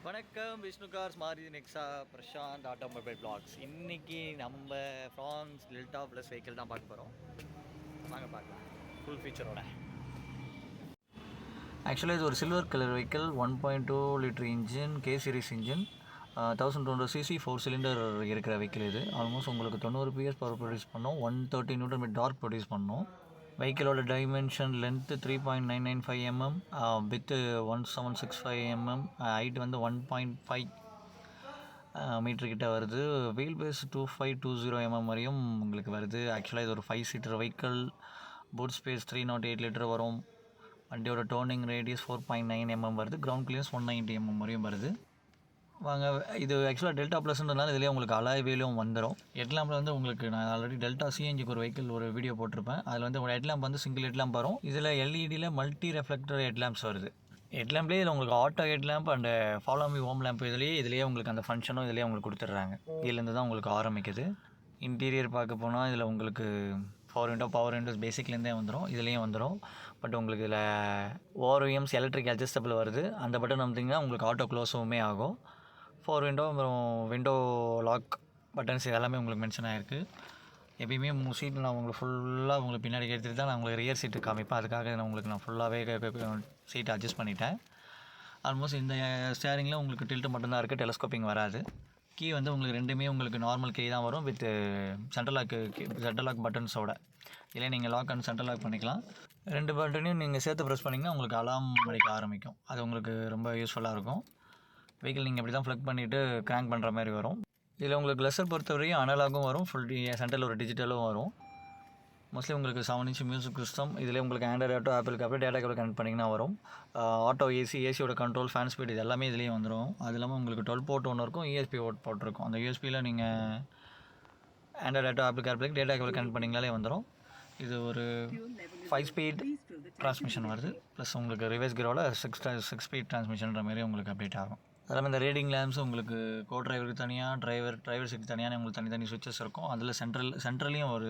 வணக்கம் Vishnu cars Maruti Nexa Prashanth automobile பிளாக்ஸ். இன்றைக்கி நம்ம ஃப்ரான்ஸ் டெல்டா ப்ளஸ் வெஹிக்கிள் தான் பார்க்க போகிறோம். வாங்க பார்க்கலாம் ஃபுல் ஃபீச்சரோட. ஆக்சுவலாக இது ஒரு silver colour vehicle, 1.2 litre engine, K series engine, 1200 CC 4 cylinder இருக்கிற வெஹிக்கிள். இது ஆல்மோஸ்ட் உங்களுக்கு 90 பிஎஸ் பவர் ப்ரொடியூஸ் பண்ணோம், 130 நியூட்டன் மீட்டர் டார்க் ப்ரொடியூஸ் பண்ணோம். வெஹிக்கிளோட dimension length 3.995 mm, with 1765 mm, height வந்து 1.5 மீட்டர் கிட்ட வருது. வீல் பேஸ் 2520 mm வரையும் உங்களுக்கு வருது. ஆக்சுவலாக இது ஒரு 5 seater vehicle. Boot space 308 litre வரும். வண்டியோட டோனிங் ரேடியஸ் 4.9 mm வருது. கிரவுண்ட் கிளியர்ஸ் 190 mm வரையும் வருது. வாங்க, இது ஆக்சுவலாக டெல்டா ப்ளஸ்ன்றதுனால இதிலே உங்களுக்கு அலாய் வீலும் வந்துடும். ஹெட்லாம்பில் வந்து உங்களுக்கு நான் ஆல்ரெடி டெல்டா சிஎன்ஜிக்கு ஒரு வெஹிக்கிள் ஒரு வீடியோ போட்டிருப்பேன். அதில் வந்து உங்கள் ஹெட்லாம்ப் வந்து சிங்கிள் ஹெட்லாம்ப் வரும். இதில் எல்இடியில் மல்டி ரெஃப்ளெக்டர் ஹெட்லாம்ப்ஸ் வருது. ஹெட்லாம்ப்லேயே இதில் உங்களுக்கு auto headlamp and follow me home lamp இதுலேயே உங்களுக்கு அந்த ஃபங்க்ஷனும் இதிலே உங்களுக்கு கொடுத்துட்றாங்க. இதுலேருந்து தான் உங்களுக்கு ஆரம்பிக்குது. இன்டீரியர் பார்க்க போனால் இதில் உங்களுக்கு 4 விண்டோ பவர் விண்டோஸ் பேசிக்லேருந்தே வந்துடும், இதுலேயும் வந்துடும். பட் உங்களுக்கு இதில் ஓஆர்விஎம்ஸ் எலக்ட்ரிக் அட்ஜஸ்டபிள் வருது. அந்த பட்டன் வந்தீங்கன்னா உங்களுக்கு ஆட்டோ க்ளோஸுமே ஆகும். 4 விண்டோ, அப்புறம் விண்டோ லாக் பட்டன்ஸ் எல்லாமே உங்களுக்கு மென்ஷன் ஆகிருக்கு. எப்பயுமே சீட்டு நான் உங்களுக்கு ஃபுல்லாக உங்களுக்கு பின்னாடி எடுத்துகிட்டு தான் நான் உங்களுக்கு ரியர் சீட்டு காமிப்பேன். அதுக்காக நான் ஃபுல்லாகவே சீட்டை அட்ஜஸ்ட் பண்ணிட்டேன். ஆல்மோஸ்ட் இந்த ஸ்டேரிங்கில் உங்களுக்கு டில்ட்டு மட்டும்தான் இருக்குது, டெலஸ்கோப்பிங் வராது. கீ வந்து உங்களுக்கு ரெண்டுமே உங்களுக்கு நார்மல் கீ தான் வரும், வித் சென்ட்ரல் லாக் பட்டன்ஸோட. இல்லை நீங்கள் லாக் அண்ட் சென்ட்ரல் லாக் பண்ணிக்கலாம். 2 பட்டனையும் நீங்கள் சேர்த்து ப்ரெஸ் பண்ணிங்கன்னா உங்களுக்கு அலாம் அடிக்க ஆரம்பிக்கும். அது உங்களுக்கு ரொம்ப யூஸ்ஃபுல்லாக இருக்கும். வெஹிக்கிள் நீங்கள் இப்படி தான் ஃப்ளக் பண்ணிவிட்டு கிராங்க் பண்ணுற மாதிரி வரும். இதில் உங்களுக்கு லெசர் பொறுத்தவரையும் அனலாகும் வரும், ஃபுல் சென்டரில் ஒரு டிஜிட்டலும் வரும். மோஸ்ட்லி உங்களுக்கு 7 இன்ச் மியூசிக் சிஸ்டம். இதில் உங்களுக்கு android auto, Apple CarPlay, data cable connect பண்ணிங்கன்னா வரும். ஆட்டோ ஏசியோட கண்ட்ரோல், ஃபேன் ஸ்பீட் இது எல்லாமே இதுலேயும் வந்துடும். அது இல்லாமல் உங்களுக்கு 12 போர்ட் ஒன்று இருக்கும், யூஎஸ்பி போர்ட் இருக்கும். அந்த யூஎஸ்பியில் நீங்கள் Android auto, Apple CarPlay, data cable connect பண்ணிங்கனாலே வந்துடும். இது ஒரு 5 ஸ்பீட் டிரான்ஸ்மிஷன் வருது. ப்ளஸ் உங்களுக்கு ரிவர்ஸ் கியரோட 6 ஸ்பீட் டிரான்ஸ்மிஷன்ற மாதிரி உங்களுக்கு அப்டேட் ஆகும். அதெல்லாமல் இந்த ரீடிங் லேம்ப்ஸ் உங்களுக்கு கோ டிரைவருக்கு தனியாக, டிரைவர் சீட்டு தனியாக உங்களுக்கு தனித்தனி சுவிட்சஸ் இருக்கும். அதில் சென்ட்ரல்லையும் ஒரு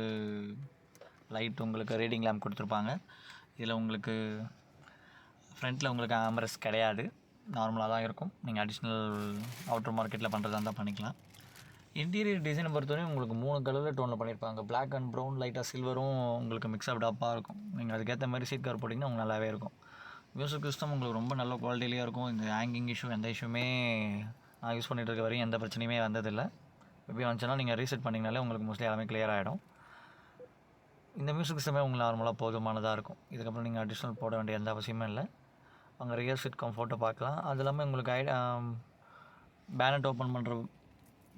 லைட் உங்களுக்கு ரீடிங் லேம்ப் கொடுத்துருப்பாங்க. இதில் உங்களுக்கு ஃப்ரண்ட்டில் உங்களுக்கு ஆம்பரஸ் கிடையாது, நார்மலாக தான் இருக்கும். நீங்கள் அடிஷ்னல் அவுட்டர் மார்க்கெட்டில் பண்ணுறதா இருந்தால் பண்ணிக்கலாம். இன்டீரியர் டிசைனை பொறுத்தவரையும் உங்களுக்கு 3 கலரில் டோனில் பண்ணியிருப்பாங்க. பிளாக் அண்ட் ப்ரௌன், லைட்டாக சில்வரும் உங்களுக்கு மிக்ஸ்அப் டாப்பாக இருக்கும். நீங்கள் அதுக்கேற்ற மாதிரி சீட் கவர் போட்டிங்கன்னா உங்களுக்கு நல்லாவே இருக்கும். மியூசிக் சிஸ்டம் உங்களுக்கு ரொம்ப நல்ல குவாலிட்டிலேயே இருக்கும். இந்த ஹேங்கிங் இஷ்யூ எந்த இஷ்யூமே நான் யூஸ் பண்ணிகிட்டு இருக்க வரையும் எந்த பிரச்சனையுமே வந்ததில்லை. எப்படி வந்துச்சுன்னா நீங்கள் ரீசெட் பண்ணிங்கனாலே உங்களுக்கு மோஸ்ட்லி எல்லாமே கிளியர் ஆகிடும். இந்த மியூசிக் சிஸ்டமே உங்களுக்கு நார்மலாக போதுமானதாக இருக்கும். இதுக்கப்புறம் நீங்கள் அடிஷ்னல் போட வேண்டிய எந்த அவசியமே இல்லை. அங்கே ரியர் சீட் கம்ஃபோர்ட்டை பார்க்கலாம். அது இல்லாமல் உங்களுக்கு பேனட் ஓப்பன்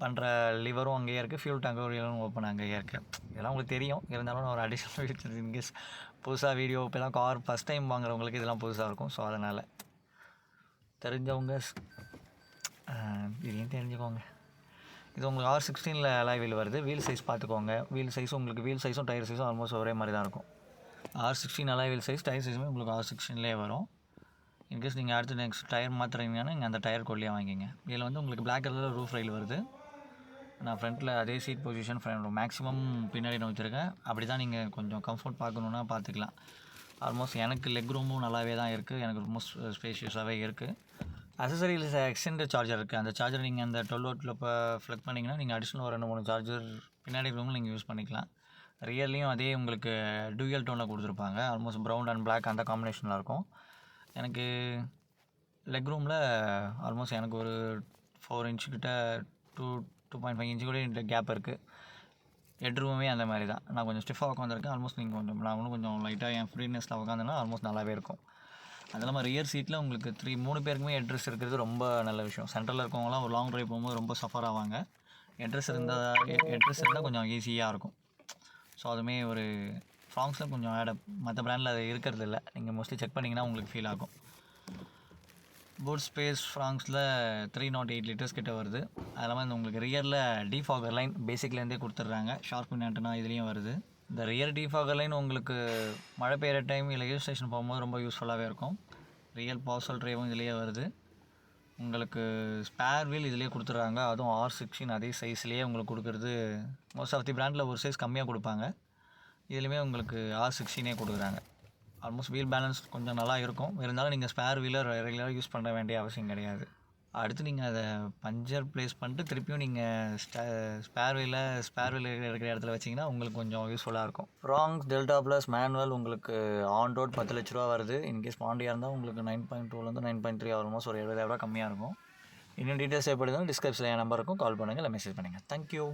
பண்ணுற லிவரும் அங்கேயே இருக்குது, ஃபியூல் டேங்கும் ஓப்பன் அங்கேயே இருக்குது. இதெல்லாம் உங்களுக்கு தெரியும், இருந்தாலும் நான் ஒரு அடிஷ்னல் ஃபீச்சர் இன்கேஸ் புதுசாக வீடியோ இப்போ தான் கார் ஃபஸ்ட் டைம் வாங்குறவங்களுக்கு இதெல்லாம் புதுசாக இருக்கும். ஸோ அதனால் தெரிஞ்சவங்க இதையும் தெரிஞ்சுக்கோங்க. இது உங்களுக்கு R16 அலாய் வீல் வருது. வீல் சைஸ் பார்த்துக்கோங்க. வீல் சைஸும் டயர் சைஸும் ஆல்மோஸ்ட் ஒரே மாதிரி தான் இருக்கும். R16 alloy wheel size, tyre சைஸுமே உங்களுக்கு R16 வரும். இன்கேஸ் நீங்கள் அடுத்து நெக்ஸ்ட் டயர் மாற்றுறீங்கன்னா நீங்கள் அந்த டயர் கொள்ளையே வாங்கிங்க. இதில் வந்து உங்களுக்கு பிளாக் கலரில் ரூஃப் ரயில் வருது. நான் ஃப்ரண்ட்டில் அதே சீட் பொசிஷன் மேக்ஸிமம் பின்னாடி நான் வச்சுருக்கேன். அப்படி தான் நீங்கள் கொஞ்சம் கம்ஃபர்ட் பார்க்கணுன்னா பார்த்துக்கலாம். ஆல்மோஸ்ட் எனக்கு லெக் ரூமும் நல்லாவே தான் இருக்குது, எனக்கு ரொம்ப ஸ்பேஷியஸாகவே இருக்குது. அசசரியில் எக்ஸ்டெண்டட் சார்ஜர் இருக்குது. அந்த சார்ஜர் நீங்கள் அந்த 12 வோல்ட்டில் இப்போ ஃப்ளக் பண்ணிங்கன்னா நீங்கள் அடிஷ்னல் ஒரு 2-3 சார்ஜர் பின்னாடி ரூமில் நீங்கள் யூஸ் பண்ணிக்கலாம். ரியர்லேயும் அதே உங்களுக்கு டூயல் டோனில் கொடுத்துருப்பாங்க. ஆல்மோஸ்ட் ப்ரௌன் அண்ட் பிளாக் அந்த காம்பினேஷனில் இருக்கும். எனக்கு லெக் ரூமில் ஆல்மோஸ்ட் எனக்கு ஒரு 4 இன்ச்சு கிட்ட 2.5 இன்ச்சு கூட இந்த கேப் இருக்குது. ஹெட் ரூமே அந்த மாதிரி தான். நான் கொஞ்சம் ஸ்டிஃபாக உட்காந்துருக்கேன். ஆல்மோஸ்ட் நீங்கள் நான் கொஞ்சம் லைட்டாக என் ஃப்ரீனஸில் உட்காந்துன்னா ஆல்மோஸ்ட் நல்லாவே இருக்கும். அது இல்லாமல் ரியர் சீட்டில் உங்களுக்கு 3 பேருக்குமே ஹெட்ரெஸ் இருக்கிறது ரொம்ப நல்ல விஷயம். சென்டரில் இருக்கவங்களாம் ஒரு லாங் ட்ரைவ் போகும்போது ரொம்ப சஃபர் ஆவாங்க. ஹெட்ரெஸ் இருந்தால் கொஞ்சம் ஈஸியாக இருக்கும். ஸோ அதுவுமே ஒரு ஃப்ராங்ஸில் கொஞ்சம் மற்ற பிராண்டில் அது இருக்கிறது இல்லை. நீங்கள் மோஸ்ட்லி செக் பண்ணிங்கன்னா உங்களுக்கு ஃபீல் ஆகும். பூட் ஸ்பேஸ் ஃப்ராங்ஸில் 308 லிட்டர்ஸ் கிட்ட வருது. அது இல்லாமல் உங்களுக்கு ரியரில் டிஃபாகர் லைன் பேசிக்லேருந்தே கொடுத்துட்றாங்க. ஷார்ப் ஆண்டனா இதுலேயும் வருது. இந்த ரியர் டிஃபாகர் லைன் உங்களுக்கு மழை பெய்கிற டைம் இல்லை ஹில் ஸ்டேஷன் போகும்போது ரொம்ப யூஸ்ஃபுல்லாகவே இருக்கும். ரியல் பார்சல் ட்ரைவும் இதுலேயே வருது. உங்களுக்கு ஸ்பேர் வீல் இதிலே கொடுத்துட்றாங்க. அதுவும் R16 அதே சைஸ்லேயே உங்களுக்கு கொடுக்குறது. மோஸ்ட் ஆஃப் தி பிராண்டில் ஒரு சைஸ் கம்மியாக கொடுப்பாங்க, இதுலேயுமே உங்களுக்கு R16 கொடுக்குறாங்க. ஆல்மோஸ்ட் வீல் பேலன்ஸ் கொஞ்சம் நல்லா இருக்கும். இருந்தாலும் நீங்கள் ஸ்பேர் வீலர் ரெகுலராக யூஸ் பண்ண வேண்டிய அவசியம் கிடையாது. அடுத்து நீங்கள் அதை பஞ்சர் ப்ளேஸ் பண்ணிட்டு திருப்பியும் நீங்கள் ஸ்பேர் வீல் இருக்கிற இடத்துல வச்சிங்கன்னா உங்களுக்கு கொஞ்சம் யூஸ்ஃபுல்லாக இருக்கும். ராங்ஸ் டெல்டா ப்ளஸ் மேனுவல் உங்களுக்கு ஆன் ரோட் 10 லட்ச ரூபா வருது. இன்கேஸ் பாண்டியாக இருந்தால் உங்களுக்கு 9.2லேருந்து 9.3 ஆல்மோஸ்ட் ஒரு 70,000 கம்மியாக இருக்கும். இன்னும் டீட்டெயில்ஸ் தேவைப்படுதுன்னா டிஸ்கிரிப்ஷனில் என் நம்பர் இருக்கும், கால் பண்ணுங்கள் இல்லை மெசேஜ் பண்ணுங்கள். தேங்க்யூ.